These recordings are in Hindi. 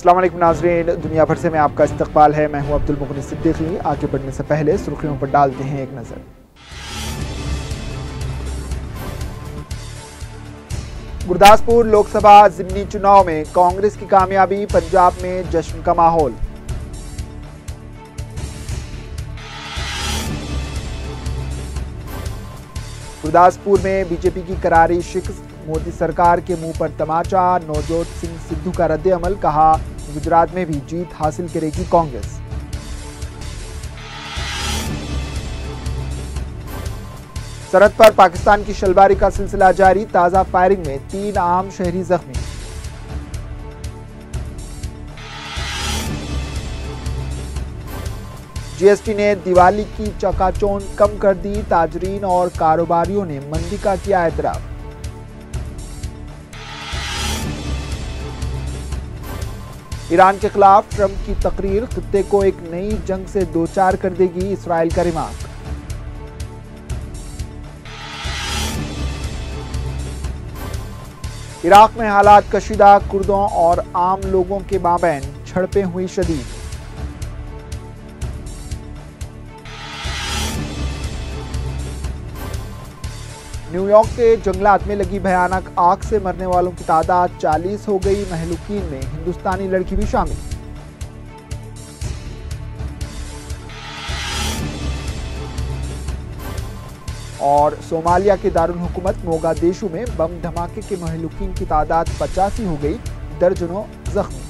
अस्सलाम वालेकुम नाज़रीन, दुनिया भर से में आपका इस्तकबाल है। मैं हूं अब्दुल मुग़नी सिद्दीकी। आगे बढ़ने से पहले सुर्खियों पर डालते हैं एक नज़र। गुरदासपुर लोकसभा ज़िमनी चुनाव में कांग्रेस की कामयाबी, पंजाब में जश्न का माहौल। गुरदासपुर में बीजेपी की करारी शिकस्त, मोदी सरकार के मुंह पर तमाचा। नवजोत सिंह सिद्धू का रद्द अमल, कहा गुजरात में भी जीत हासिल करेगी कांग्रेस। सरहद पर पाकिस्तान की शलबारी का सिलसिला जारी, ताजा फायरिंग में 3 आम शहरी जख्मी। जीएसटी ने दिवाली की चकाचौंध कम कर दी, ताजरीन और कारोबारियों ने मंदी का किया एतराफ। ईरान के खिलाफ ट्रंप की तकरीर, खित्ते को एक नई जंग से दो चार कर देगी इसराइल का रिमार्क। इराक में हालात कशीदा, कुर्दों और आम लोगों के माबैन झड़पें हुई शदीद। न्यूयॉर्क के जंगलात में लगी भयानक आग से मरने वालों की तादाद 40 हो गई, महलूकीन में हिंदुस्तानी लड़की भी शामिल। और सोमालिया के दारुल हुकूमत मोगादिशु में बम धमाके के महलूकीन की तादाद 85 हो गई, दर्जनों जख्मी।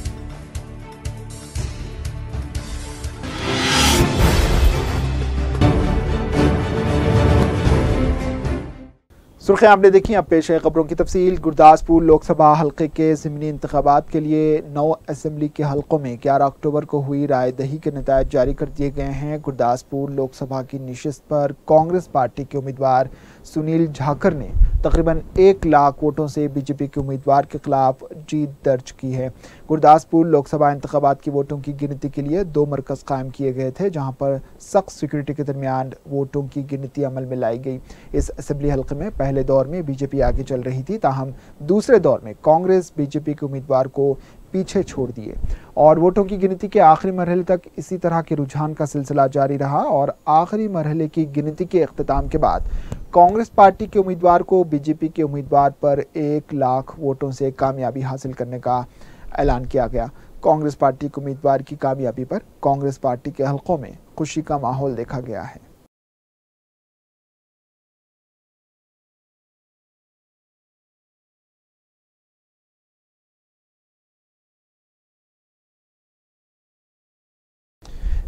सुर्खियां आपने देखी, अब पेश है खबरों की तफसील। गुरदासपुर लोकसभा हल्के के ज़िमनी इंतखाबात के लिए 9 असेंबली के हल्कों में 11 अक्टूबर को हुई राय दही के नतायज जारी कर दिए गए हैं। गुरदासपुर लोकसभा की निशिस्त पर कांग्रेस पार्टी के उम्मीदवार सुनील झाकर ने तकरीबन 1 लाख वोटों से बीजेपी के उम्मीदवार के खिलाफ जीत दर्ज की है। गुरदासपुर लोकसभा इंतखाबात की वोटों की गिनती के लिए 2 मरकज़ कायम किए गए थे, जहां पर सख्त सिक्योरिटी के दरमियान वोटों की गिनती अमल में लाई गई। इस असेंबली हल्के में पहले दौर में बीजेपी आगे चल रही थी, ताहम दूसरे दौर में कांग्रेस बीजेपी के उम्मीदवार को पीछे छोड़ दिए और वोटों की गिनती के आखिरी मरहले तक इसी तरह के रुझान का सिलसिला जारी रहा और आखिरी मरहले की गिनती के इख्तिताम के बाद कांग्रेस पार्टी के उम्मीदवार को बीजेपी के उम्मीदवार पर 1 लाख वोटों से कामयाबी हासिल करने का ऐलान किया गया। कांग्रेस पार्टी के उम्मीदवार की कामयाबी पर कांग्रेस पार्टी के हलकों में खुशी का माहौल देखा गया है।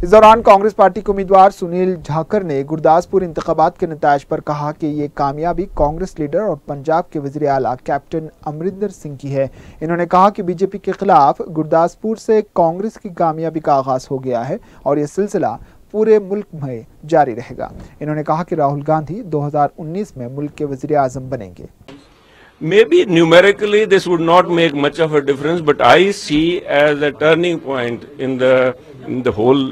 इस दौरान कांग्रेस पार्टी के उम्मीदवार सुनील झाकर ने गुरदासपुर इंतखाबात के नतायज पर कहा कि ये कामयाबी कांग्रेस लीडर और पंजाब के वज़ीर आला कैप्टन अमरिंदर सिंह की है। इन्होंने कहा कि बीजेपी के खिलाफ गुरदासपुर से कांग्रेस की कामयाबी का आगाज हो गया है और ये सिलसिला पूरे मुल्क में जारी रहेगा। इन्होंने कहा कि राहुल गांधी 2019 में मुल्क के वज़ीर आज़म बनेंगे। Maybe numerically this would not make much of a difference, but I see as a turning point in the whole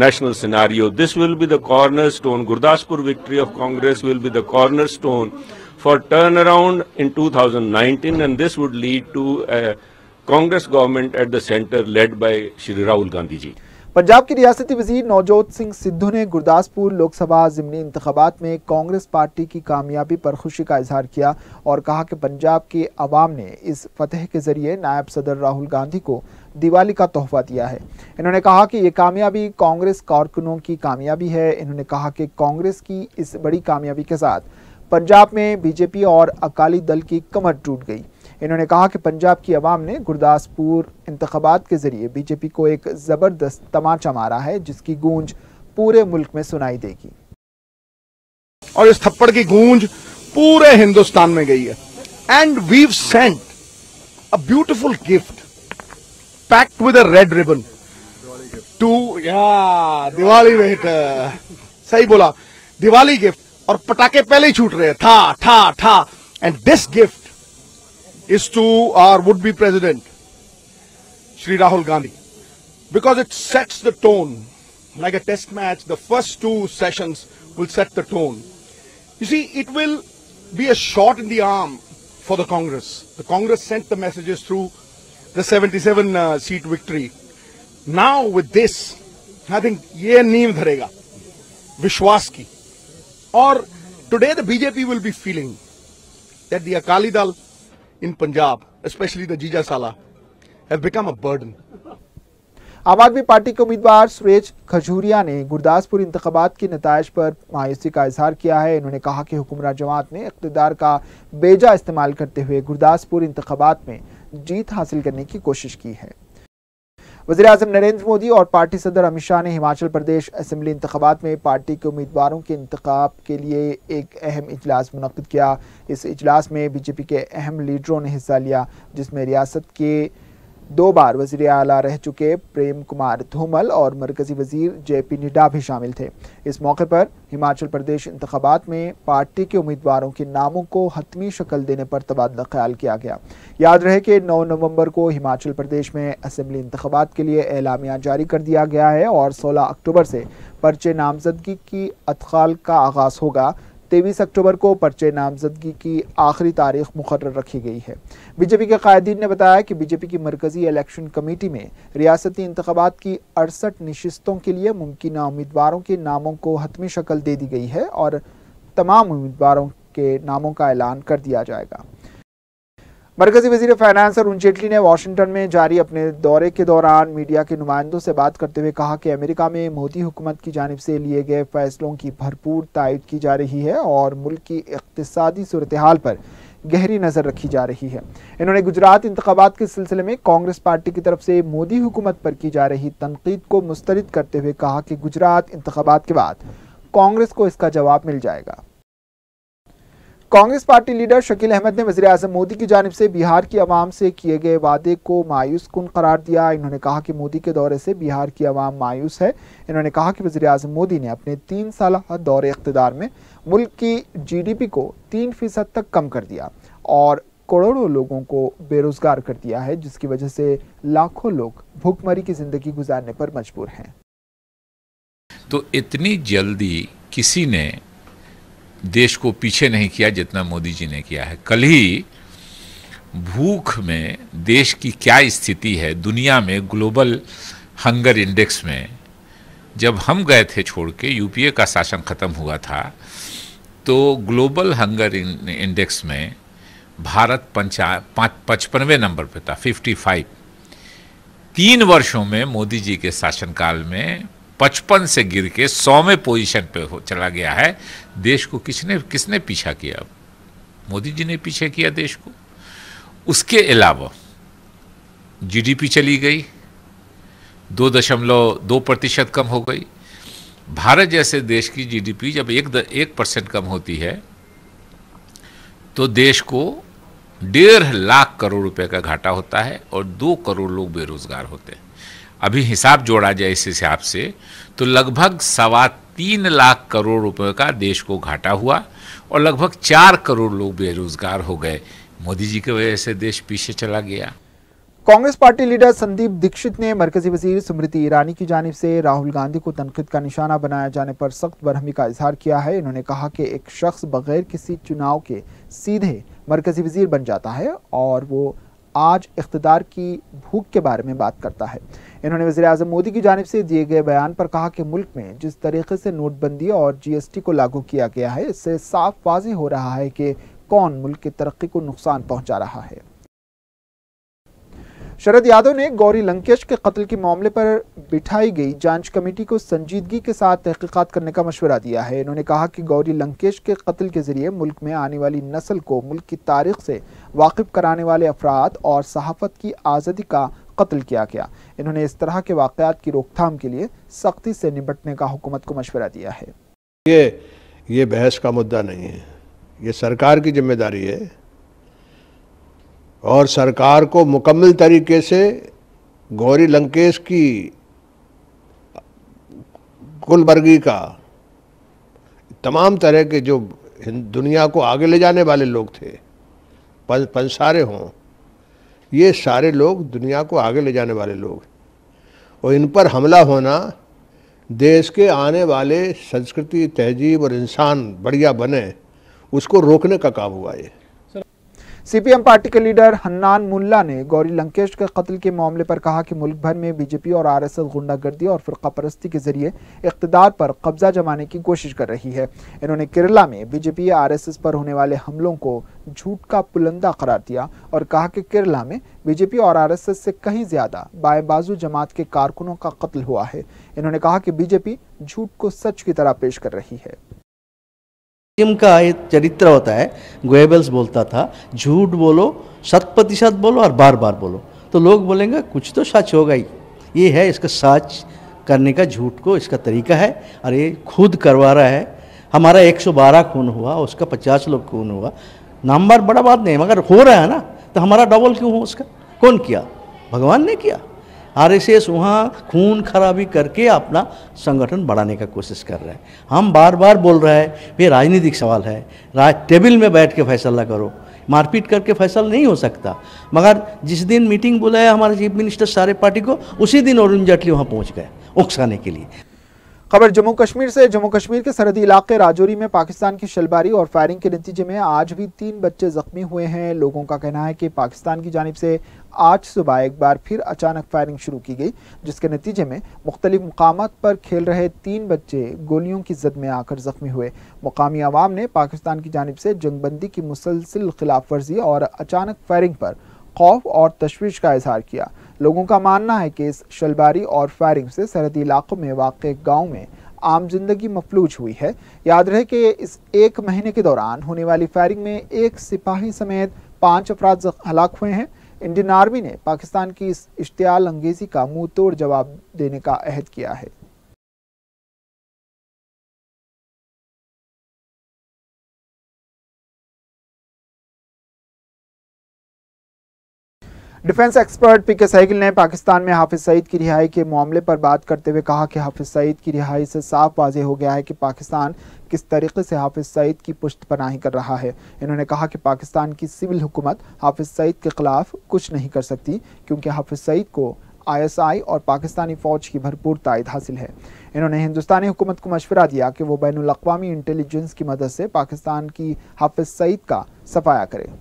national scenario. This will be the cornerstone. Gurdaspur victory of Congress will be the cornerstone for turnaround in 2019, and this would lead to a Congress government at the center led by Shri Rahul Gandhi ji. Punjab की रियासती वजीर नवजोत सिंह सिद्धू ने गुरदासपुर लोकसभा ज़िमनी इंतखाबात में कांग्रेस पार्टी की कामयाबी पर खुशी का इजहार किया और कहा कि पंजाब के अवाम ने इस फतह के जरिए नायब सदर राहुल गांधी को दिवाली का तोहफा दिया है। इन्होंने कहा कि ये कामयाबी कांग्रेस कारकुनों की कामयाबी है। इन्होंने कहा कि कांग्रेस की इस बड़ी कामयाबी के साथ पंजाब में बीजेपी और अकाली दल की कमर टूट गई। इन्होंने कहा कि पंजाब की आवाम ने गुरदासपुर इंतखाबात के जरिए बीजेपी को एक जबरदस्त तमाचा मारा है, जिसकी गूंज पूरे मुल्क में सुनाई देगी और इस थप्पड़ की गूंज पूरे हिंदुस्तान में गई है। And we've sent a beautiful gift packed with a red ribbon to Diwali gift, सही बोला, दिवाली गिफ्ट। और पटाखे पहले ही छूट रहे था ठा ठा। And this gift is to our would-be president, Shri Rahul Gandhi, because it sets the tone. Like a test match, the first 2 sessions will set the tone. You see, it will be a shot in the arm for the Congress. The Congress sent the messages through the 77 seat victory. Now with this, I think ये नींव धरेगा विश्वास की. और today the BJP will be feeling that the Akali Dal in Punjab, especially the Jija Sala, has become a burden. आम आदमी पार्टी के उम्मीदवार सुरेश खजूरिया ने गुरदासपुर इंतखाबात के नतायज पर मायूसी का इजहार किया है. इन्होंने कहा कि हुक्मरान जमात ने इक़्तिदार का बेजा इस्तेमाल करते हुए गुरदासपुर इंतखाबात में जीत हासिल करने की कोशिश की है. वज़ीर आज़म नरेंद्र मोदी और पार्टी सदर अमित शाह ने हिमाचल प्रदेश असेंबली इंतखाबात में पार्टी के उम्मीदवारों के इंतखाब के लिए एक अहम इजलास मुनक़्क़िद किया. इस इजलास में बीजेपी के अहम लीडरों ने हिस्सा लिया, जिसमें रियासत के 2 बार वज़ीर आला रह चुके प्रेम कुमार धूमल और मरकजी वज़ीर JP नड्डा भी शामिल थे. इस मौके पर हिमाचल प्रदेश इंतखाबात में पार्टी के उम्मीदवारों के नामों को हतमी शक्ल देने पर तबादला ख्याल किया गया. याद रहे कि 9 नवंबर को हिमाचल प्रदेश में असेंबली इंतखाबात के लिए एलामिया जारी कर दिया गया है और 16 अक्टूबर से पर्चे नामजदगी की अदखाल का आगाज़ होगा. 23 अक्टूबर को पर्चे नामजदगी की आखिरी तारीख मुकर्रर रखी गई है. बीजेपी के कायदीन ने बताया कि बीजेपी की मरकजी इलेक्शन कमेटी में रियासती इंतखाबात की 68 नशिस्तों के लिए मुमकिना उम्मीदवारों के नामों को हतमी शक्ल दे दी गई है और तमाम उम्मीदवारों के नामों का ऐलान कर दिया जाएगा. मरकजी वज़ीर फाइनेंस अरुण जेटली ने वाशिंगटन में जारी अपने दौरे के दौरान मीडिया के नुमाइंदों से बात करते हुए कहा कि अमेरिका में मोदी हुकूमत की जानिब से लिए गए फैसलों की भरपूर तायद की जा रही है और मुल्क की इक़्तिसादी सूरत हाल पर गहरी नज़र रखी जा रही है. इन्होंने गुजरात इंतखाबात के सिलसिले में कांग्रेस पार्टी की तरफ से मोदी हुकूमत पर की जा रही तनकीद को मुस्तरद करते हुए कहा कि गुजरात इंतखाबात के बाद कांग्रेस को इसका जवाब मिल जाएगा. कांग्रेस पार्टी लीडर शकील अहमद ने वज़ीर आज़म मोदी की जानिब से बिहार की आवाम से किए गए वादे को मायूस कुन करार दिया. इन्होंने कहा कि मोदी के दौरे से बिहार की आवाम मायूस है. इन्होंने कहा कि वज़ीर आज़म मोदी ने अपने 3 साल दौरे इक़्तिदार में मुल्क की GDP को 3% तक कम कर दिया और करोड़ों लोगों को बेरोजगार कर दिया है, जिसकी वजह से लाखों लोग भूखमरी की जिंदगी गुजारने पर मजबूर हैं. तो इतनी जल्दी किसी ने देश को पीछे नहीं किया जितना मोदी जी ने किया है. कल ही भूख में देश की क्या स्थिति है दुनिया में, ग्लोबल हंगर इंडेक्स में, जब हम गए थे छोड़ के, UPA का शासन ख़त्म हुआ था, तो ग्लोबल हंगर इंडेक्स में भारत 55वें नंबर पे था, 55. 3 वर्षों में मोदी जी के शासनकाल में 55 से गिर के 100वें पोजीशन पे चला गया है. देश को किसने पीछा किया? मोदी जी ने पीछे किया देश को. उसके अलावा GDP चली गई, 2.2% कम हो गई. भारत जैसे देश की GDP जब 1% कम होती है तो देश को 1.5 लाख करोड़ रुपए का घाटा होता है और 2 करोड़ लोग बेरोजगार होते हैं. अभी हिसाब जोड़ा जाए इस हिसाब से तो लगभग 3.25 लाख करोड़ रुपए का देश को घाटा हुआ और लगभग 4 करोड़ लोग बेरोजगार हो गए. मोदी जी की वजह से देश पीछे चला गया. कांग्रेस पार्टी लीडर संदीप दीक्षित ने मरकजी वजीर स्मृति ईरानी की जानिब से राहुल गांधी को तनकीद का निशाना बनाया जाने पर सख्त बरहमी का इजहार किया है. इन्होंने कहा कि एक शख्स बगैर किसी चुनाव के सीधे मरकजी वजीर बन जाता है और वो आज इख्तिदार की भूख के बारे में बात करता है. इन्होंने वज़ीर आज़म मोदी की जानिब से दिए गए बयान पर कहा कि मुल्क में जिस तरीके से नोटबंदी और GST को लागू किया गया है, इससे साफ वाज़ेह हो रहा है कि कौन मुल्क की तरक्की को नुकसान पहुंचा रहा है. शरद यादव ने गौरी लंकेश के कत्ल के मामले पर बिठाई गई जांच कमेटी को संजीदगी के साथ तहकीकात करने का मशवरा दिया है. इन्होंने कहा कि गौरी लंकेश के कत्ल के जरिए मुल्क में आने वाली नस्ल को मुल्क की तारीख से वाकिफ कराने वाले अफराद और सहाफत की आज़ादी का कत्ल किया गया. इन्होंने इस तरह के वाक़यात की रोकथाम के लिए सख्ती से निपटने का हुकूमत को मशवरा दिया है. ये बहस का मुद्दा नहीं है, ये सरकार की जिम्मेदारी है और सरकार को मुकम्मल तरीके से गौरी लंकेश की गुलबर्गी का तमाम तरह के जो दुनिया को आगे ले जाने वाले लोग थे, पंसारे हों, ये सारे लोग दुनिया को आगे ले जाने वाले लोग, और इन पर हमला होना देश के आने वाले संस्कृति, तहजीब और इंसान बढ़िया बने, उसको रोकने का काम हुआ. ये सीपीएम पार्टी के लीडर हन्नान मुल्ला ने गौरी लंकेश के कत्ल के मामले पर कहा कि मुल्क भर में बीजेपी और आरएसएस गुंडागर्दी और फिरका परस्ती के जरिए इख्तिदार पर कब्जा जमाने की कोशिश कर रही है। इन्होंने केरला में बीजेपी आरएसएस पर होने वाले हमलों को झूठ का पुलंदा करार दिया और कहा कि केरला में बीजेपी और आरएसएस से कहीं ज्यादा बाएं बाजू जमात के कारकुनों का कत्ल हुआ है। इन्होंने कहा कि बीजेपी झूठ को सच की तरह पेश कर रही है। का एक चरित्र होता है, गोएबल्स बोलता था, झूठ बोलो, 100% बोलो और बार बार बोलो, तो लोग बोलेंगे कुछ तो सच होगा ही। ये है इसका सच करने का, झूठ को इसका तरीका है, और ये खुद करवा रहा है। हमारा 112 खून हुआ, उसका 50 लोग खून हुआ, नंबर बड़ा बात नहीं, मगर हो रहा है ना, तो हमारा डबल क्यों हो? उसका कौन किया? भगवान ने किया। आरएसएस वहाँ खून खराबी करके अपना संगठन बढ़ाने का कोशिश कर रहा है। हम बार बार बोल रहे हैं ये राजनीतिक सवाल है, टेबल में बैठ के फैसला करो, मारपीट करके फैसला नहीं हो सकता। मगर जिस दिन मीटिंग बुलाया हमारे चीफ मिनिस्टर सारे पार्टी को, उसी दिन अरुण जेटली वहाँ पहुँच गए उकसाने के लिए। खबर जम्मू कश्मीर से। जम्मू कश्मीर के सरहदी इलाके राजौरी में पाकिस्तान की शलबारी और फायरिंग के नतीजे में आज भी 3 बच्चे जख्मी हुए हैं। लोगों का कहना है कि पाकिस्तान की जानिब से आज सुबह एक बार फिर अचानक फायरिंग शुरू की गई, जिसके नतीजे में मुख्तलिफ मुकामात पर खेल रहे 3 बच्चे गोलियों की जद में आकर जख्मी हुए। मुकामी अवाम ने पाकिस्तान की जानिब से जंगबंदी की मुसलसिल खिलाफ वर्जी और अचानक फायरिंग पर खौफ और तशवीश का इजहार किया। लोगों का मानना है कि इस शलबारी और फायरिंग से सरहदी इलाकों में वाक़ गाँव में आम जिंदगी मफलूज हुई है। याद रहे कि इस 1 महीने के दौरान होने वाली फायरिंग में 1 सिपाही समेत 5 अफराद हलाक हुए हैं। इंडियन आर्मी ने पाकिस्तान की इस इश्तियाल अंगेजी का मुंह तोड़ जवाब देने का अहद किया है। डिफेंस एक्सपर्ट पीके सहगल ने पाकिस्तान में हाफिज सईद की रिहाई के मामले पर बात करते हुए कहा कि हाफिज सईद की रिहाई से साफ वाज़ेह हो गया है कि पाकिस्तान किस तरीके से हाफिज सईद की पुश्तपनाही कर रहा है। इन्होंने कहा कि पाकिस्तान की सिविल हुकूमत हाफिज सईद के खिलाफ कुछ नहीं कर सकती, क्योंकि हाफिज सईद को ISI और पाकिस्तानी फ़ौज की भरपूर तायद हासिल है। इन्होंने हिंदुस्तानी हुकूमत को मशवरा दिया कि वो बैनुल अक़वामी इंटेलिजेंस की मदद से पाकिस्तान की हाफिज सईद का सफाया करे।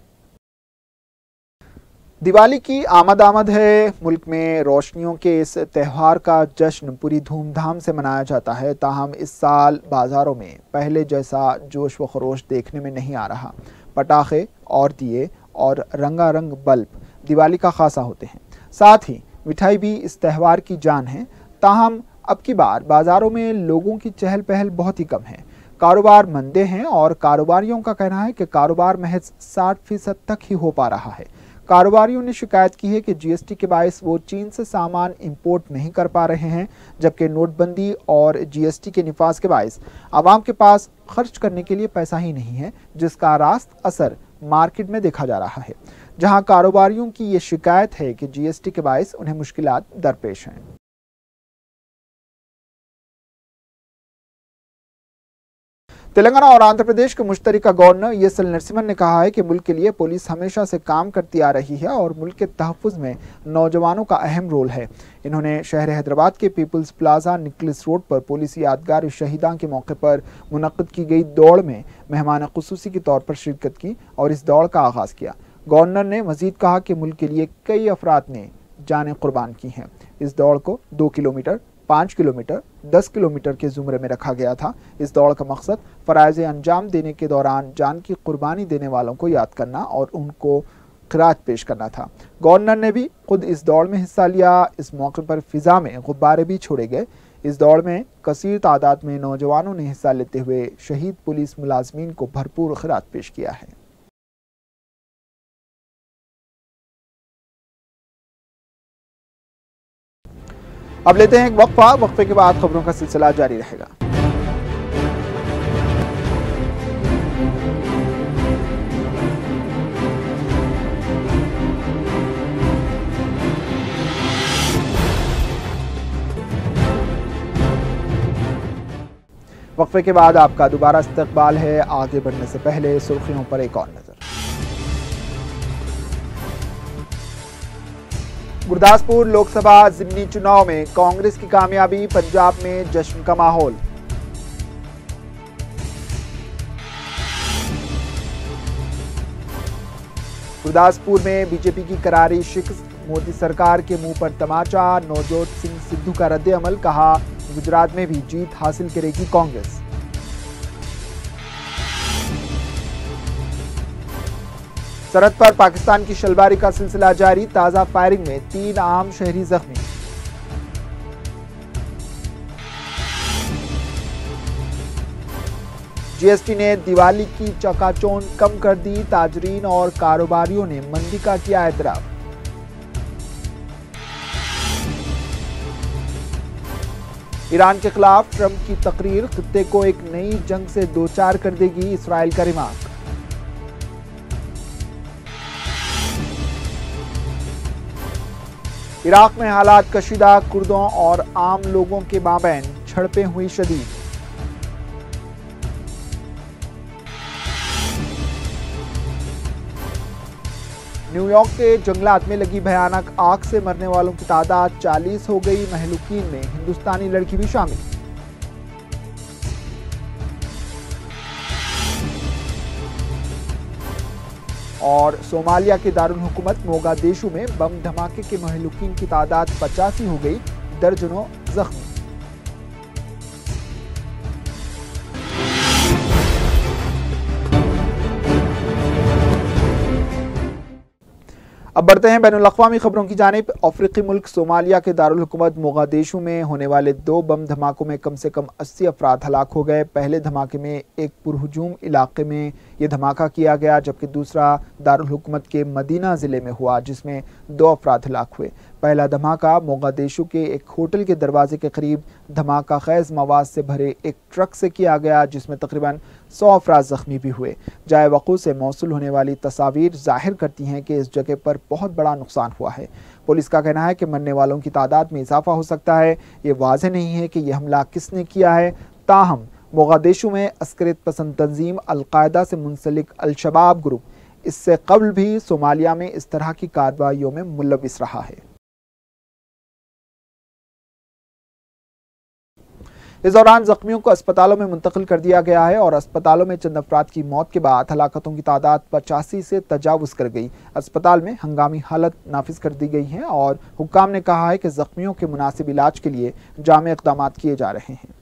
दिवाली की आमद है। मुल्क में रोशनियों के इस त्यौहार का जश्न पूरी धूमधाम से मनाया जाता है। ताहम इस साल बाज़ारों में पहले जैसा जोश व खरोश देखने में नहीं आ रहा। पटाखे और दिए और रंगारंग बल्ब दिवाली का खासा होते हैं। साथ ही मिठाई भी इस त्यौहार की जान है। ताहम अब की बार बाज़ारों में लोगों की चहल पहल बहुत ही कम है। कारोबार मंदे हैं और कारोबारियों का कहना है कि कारोबार महज 60% तक ही हो पा रहा है। कारोबारियों ने शिकायत की है कि GST के बायस वो चीन से सामान इंपोर्ट नहीं कर पा रहे हैं, जबकि नोटबंदी और GST के निफाज के बायस आवाम के पास खर्च करने के लिए पैसा ही नहीं है, जिसका रास्त असर मार्केट में देखा जा रहा है। जहां कारोबारियों की ये शिकायत है कि GST के बायस उन्हें मुश्किलात दरपेश हैं। तेलंगाना और आंध्र प्रदेश के मुश्तरका गवर्नर ESL नरसिम्हन ने कहा है कि मुल्क के लिए पुलिस हमेशा से काम करती आ रही है और मुल्क के तहफ़्फ़ुज़ में नौजवानों का अहम रोल है। इन्होंने शहर हैदराबाद के पीपल्स प्लाजा निकलिस रोड पर पुलिस यादगार शहीदान के मौके पर मुनक़्क़िद की गई दौड़ में मेहमान ख़ुसूसी के तौर पर शिरकत की और इस दौड़ का आगाज़ किया। गवर्नर ने मज़ीद कहा कि मुल्क के लिए कई अफराद ने जानें कुर्बान की हैं। इस दौड़ को 2 किलोमीटर, 5 किलोमीटर, 10 किलोमीटर के ज़ुमरे में रखा गया था। इस दौड़ का मकसद फ़राइज़ अंजाम देने के दौरान जान की कुर्बानी देने वालों को याद करना और उनको खिराज पेश करना था। गवर्नर ने भी खुद इस दौड़ में हिस्सा लिया। इस मौके पर फ़िज़ा में गुब्बारे भी छोड़े गए। इस दौड़ में कसीर तादाद में नौजवानों ने हिस्सा लेते हुए शहीद पुलिस मुलाजमीन को भरपूर खिराज पेश किया है। अब लेते हैं एक वक्फा। वक्फे के बाद खबरों का सिलसिला जारी रहेगा। वक्फे के बाद आपका दोबारा इस्तकबाल है। आगे बढ़ने से पहले सुर्खियों पर एक और नजर। गुरदासपुर लोकसभा ज़िमनी चुनाव में कांग्रेस की कामयाबी, पंजाब में जश्न का माहौल। गुरदासपुर में बीजेपी की करारी शिकस्त, मोदी सरकार के मुंह पर तमाचा। नवजोत सिंह सिद्धू का रद्द-ए-अमल, कहा गुजरात में भी जीत हासिल करेगी कांग्रेस। सरहद पर पाकिस्तान की शलबारी का सिलसिला जारी, ताजा फायरिंग में 3 आम शहरी जख्मी। जीएसटी ने दिवाली की चकाचौंध कम कर दी, ताजरीन और कारोबारियों ने मंदी का किया एतराफ। ईरान के खिलाफ ट्रंप की तकरीर, खित्ते को एक नई जंग से दो चार कर देगी, इसराइल का रिमार्क। इराक में हालात कशीदा, कुर्दों और आम लोगों के माबैन झड़पें हुई शदीद। न्यूयॉर्क के जंगलात में लगी भयानक आग से मरने वालों की तादाद 40 हो गई, महलूकीन में हिंदुस्तानी लड़की भी शामिल। और सोमालिया के दारुल हुकूमत मोगादिशु में बम धमाके के महलूकीन की तादाद 85 हो गई, दर्जनों जख्मी। अब बढ़ते हैं बैनुल अक़वामी खबरों की जानिब। अफ्रीकी मुल्क सोमालिया के दारुल हुकूमत मोगादिशु में होने वाले 2 बम धमाकों में कम से कम 80 अफराद हलाक हो गए। पहले धमाके में एक पुरहुजूम इलाके में यह धमाका किया गया, जबकि दूसरा दारुल हुकूमत के मदीना ज़िले में हुआ, जिसमें 2 अफराद हलाक हुए। पहला धमाका मोगादिशु के एक होटल के दरवाजे के करीब धमाका खैज मवाद से भरे एक ट्रक से किया गया, जिसमें तकरीबन 100 अफराद जख्मी भी हुए। जाए वक़ू से मौसूल होने वाली तस्वीर जाहिर करती हैं कि इस जगह पर बहुत बड़ा नुकसान हुआ है। पुलिस का कहना है कि मरने वालों की तादाद में इजाफा हो सकता है। ये वाज़ेह नहीं है कि यह हमला किसने किया है। ताहम मोगादिशु में अस्करियत पसंद तंजीम अल-कायदा से मुंसलिक अल-शबाब ग्रुप इससे कबल भी सोमालिया में इस तरह की कार्रवाइयों में मुलविस रहा है। इस दौरान जख्मियों को अस्पतालों में मुंतकिल कर दिया गया है और अस्पतालों में चंद अफराद की मौत के बाद हलाकतों की तादाद 85 से तजावुज़ कर गई। अस्पताल में हंगामी हालत नाफिज कर दी गई है और हुक्काम ने कहा है कि जख्मियों के मुनासिब इलाज के लिए जामे इक़दाम किए जा रहे हैं।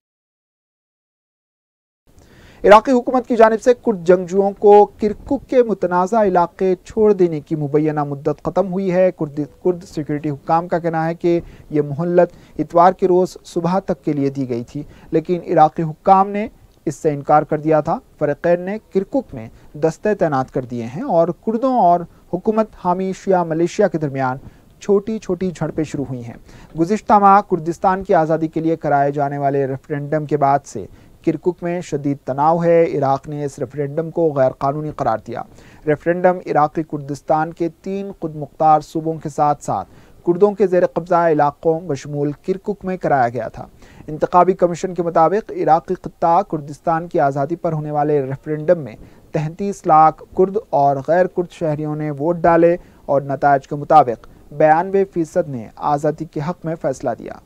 इराक़ी हुकूमत की जानिब से कुर्द जंगजुओं को किरकुक के मुतनाज़ा इलाके छोड़ देने की मुबैना मुद्दत ख़त्म हुई है। कुर्द सिक्योरिटी हुक्काम का कहना है कि यह मोहल्लत इतवार के रोज़ सुबह तक के लिए दी गई थी, लेकिन इराक़ी हुक्काम ने इससे इनकार कर दिया था। फ़रीक़ैन ने किरकुक में दस्ते तैनात कर दिए हैं और कुर्दों और हुकूमत हामी शिया मलेशिया के दरमियान छोटी छोटी झड़पें शुरू हुई हैं। गुज़िश्ता माह कुर्दिस्तान की आज़ादी के लिए कराए जाने वाले रेफरेंडम के बाद से किरकुक में शदीद तनाव है। इराक ने इस रेफरेंडम को गैर कानूनी करार दिया। रेफरेंडम इराक़ी कुर्दिस्तान के 3 खुद मुख्तार सूबों के साथ साथ कुर्दों के ज़ेर कब्ज़ा इलाकों बशमूल किरकुक में कराया गया था। इंतखाबी कमीशन के मुताबिक इराक़ी खित्ता कुर्दिस्तान की आज़ादी पर होने वाले रेफरेंडम में 33 लाख कुर्द और गैर कुर्द शहरियों ने वोट डाले और नतायज के मुताबिक 92% ने आज़ादी के हक़ में फैसला दिया।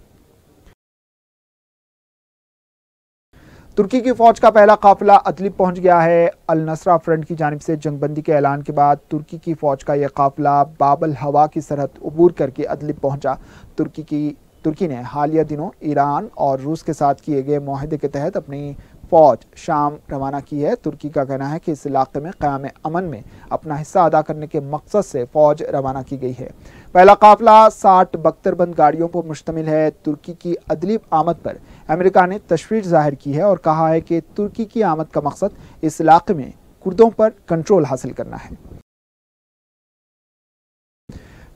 तुर्की की फौज का पहला काफिला अदलिब पहुंच गया है। अल नसरा फ्रंट की जानिब से जंगबंदी के ऐलान के बाद तुर्की की फौज का यह काफिला बाबल हवा की सरहद अबूर करके अदलिब पहुंचा। तुर्की ने हालिया दिनों ईरान और रूस के साथ किए गए मुआहदे के तहत अपनी फौज शाम रवाना की है। तुर्की का कहना है कि इस इलाके में क़याम अमन में अपना हिस्सा अदा करने के मकसद से फौज रवाना की गई है। पहला काफिला 60 बख्तरबंद गाड़ियों पर मुश्तमिल है। तुर्की की अदलिब आमद पर अमेरिका ने तशवीश जाहिर की है और कहा है कि तुर्की की आमद का मकसद इस इलाके में कुर्दों पर कंट्रोल हासिल करना है।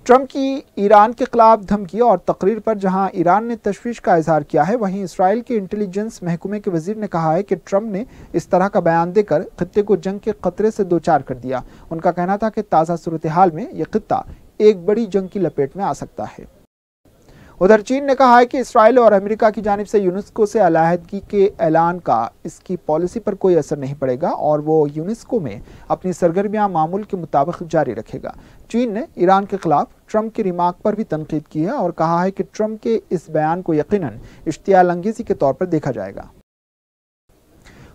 ट्रंप की ईरान के खिलाफ धमकी और तकरीर पर जहां ईरान ने तशवीश का इजहार किया है, वहीं इसराइल के इंटेलिजेंस महकमे के वजीर ने कहा है कि ट्रंप ने इस तरह का बयान देकर खित्ते को जंग के खतरे से दो चार कर दिया। उनका कहना था कि ताज़ा सूरत हाल में यह खित्ता एक बड़ी जंग की लपेट में आ सकता है। उधर चीन ने कहा है कि इसराइल और अमेरिका की जानिब से यूनेस्को से अलहदगी के ऐलान का इसकी पॉलिसी पर कोई असर नहीं पड़ेगा और वो यूनेस्को में अपनी सरगर्मियां मामूल के मुताबिक जारी रखेगा। चीन ने ईरान के खिलाफ ट्रंप के रिमार्क पर भी तनकीद की है और कहा है कि ट्रंप के इस बयान को यकीनन इश्तियाल अंगेज़ी के तौर पर देखा जाएगा।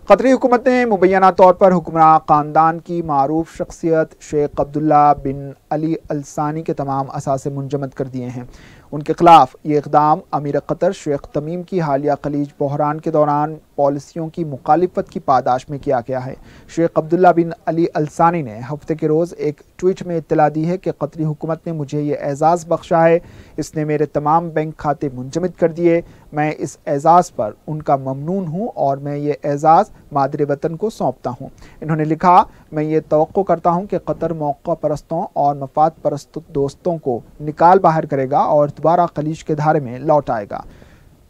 कतरी हुकूमत ने मुबैना तौर पर हुक्मरान ख़ानदान की मारूफ शख्सियत शेख अब्दुल्ला बिन अली अल सानी के तमाम असासे मुंजमद कर दिए हैं। उनके खिलाफ ये इक़दाम अमीर क़तर शेख तमीम की हालिया खलीज बहरान के दौरान पॉलिसियों की मुखालिफत की पादाश में किया गया है। शेख अब्दुल्ला बिन अली अल सानी ने हफ्ते के रोज़ एक ट्वीट में इत्तला दी है कि कतरी हुकूमत ने मुझे ये एजाज़ बख्शा है, इसने मेरे तमाम बैंक खाते मुंजमद कर दिए। मैं इस एजाज़ पर उनका ममनून हूँ और मैं ये एजाज़ मादरे वतन को सौंपता हूँ। इन्होंने लिखा, मैं ये तवक्को करता हूँ कि कतर मौका परस्तों और मफाद परस्त दोस्तों को निकाल बाहर करेगा और दोबारा खलीज के धारे में लौट आएगा।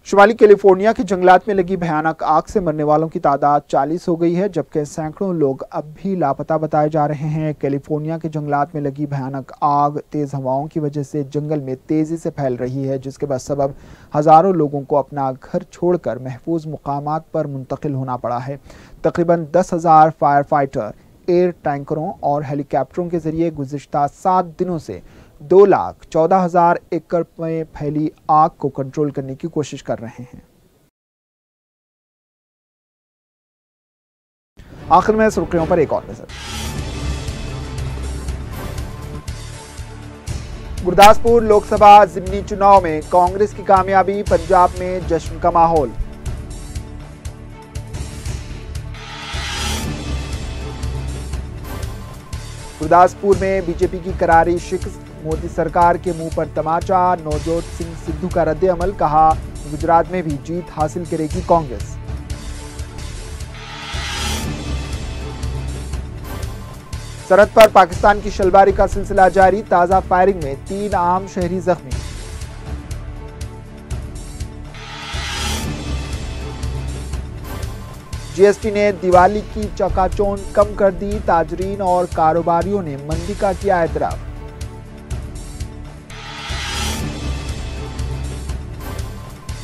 शुमाली कैलिफोर्निया के जंगलात में लगी भयानक आग से मरने वालों की तादाद 40 हो गई है, जबकि सैकड़ों लोग अब भी लापता बताए जा रहे हैं। कैलिफोर्निया के जंगलात में लगी भयानक आग तेज़ हवाओं की वजह से जंगल में तेज़ी से फैल रही है, जिसके बाद सबब हज़ारों लोगों को अपना घर छोड़कर महफूज मुकामात पर मुंतकिल होना पड़ा है। तकरीबन 10,000 फायर फाइटर एयर टैंकरों और हेलीकॉप्टरों के जरिए गुज़िश्ता 7 दिनों से 2,14,000 एकड़ में फैली आग को कंट्रोल करने की कोशिश कर रहे हैं। आखिर में सुर्खियों पर एक और नजर। गुरदासपुर लोकसभा ज़िमनी चुनाव में कांग्रेस की कामयाबी, पंजाब में जश्न का माहौल। गुरदासपुर में बीजेपी की करारी शिकस्त, मोदी सरकार के मुंह पर तमाचा। नवजोत सिंह सिद्धू का रद्द अमल, कहा गुजरात में भी जीत हासिल करेगी कांग्रेस। सरहद पर पाकिस्तान की शलबारी का सिलसिला जारी, ताजा फायरिंग में 3 आम शहरी जख्मी। जीएसटी ने दिवाली की चकाचौंध कम कर दी, ताजरीन और कारोबारियों ने मंदी का किया एतराफ।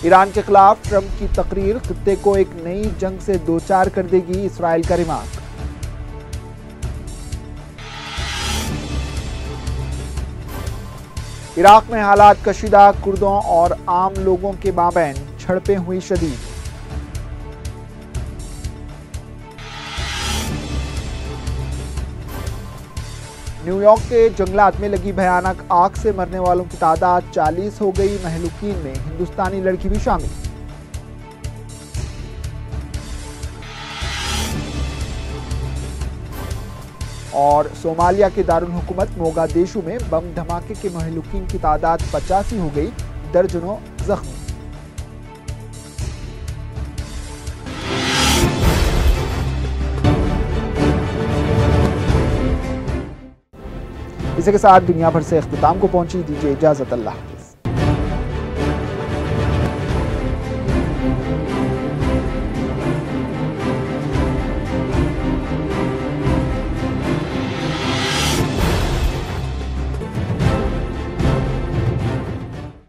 ईरान के खिलाफ ट्रंप की तकरीर खित्ते को एक नई जंग से दोचार कर देगी, इसराइल का रिमार्क। इराक में हालात कशीदा, कुर्दों और आम लोगों के माबैन झड़पें हुई शदीद। न्यूयॉर्क के जंगलात में लगी भयानक आग से मरने वालों की तादाद 40 हो गई, महलूकीन में हिंदुस्तानी लड़की भी शामिल। और सोमालिया के दारुल हुकूमत मोगादिशु में बम धमाके के महलूकीन की तादाद 85 हो गई, दर्जनों जख्मी। इसी के साथ दुनिया भर से इख्तिताम को पहुंची, दीजिए इजाजत, अल्लाह।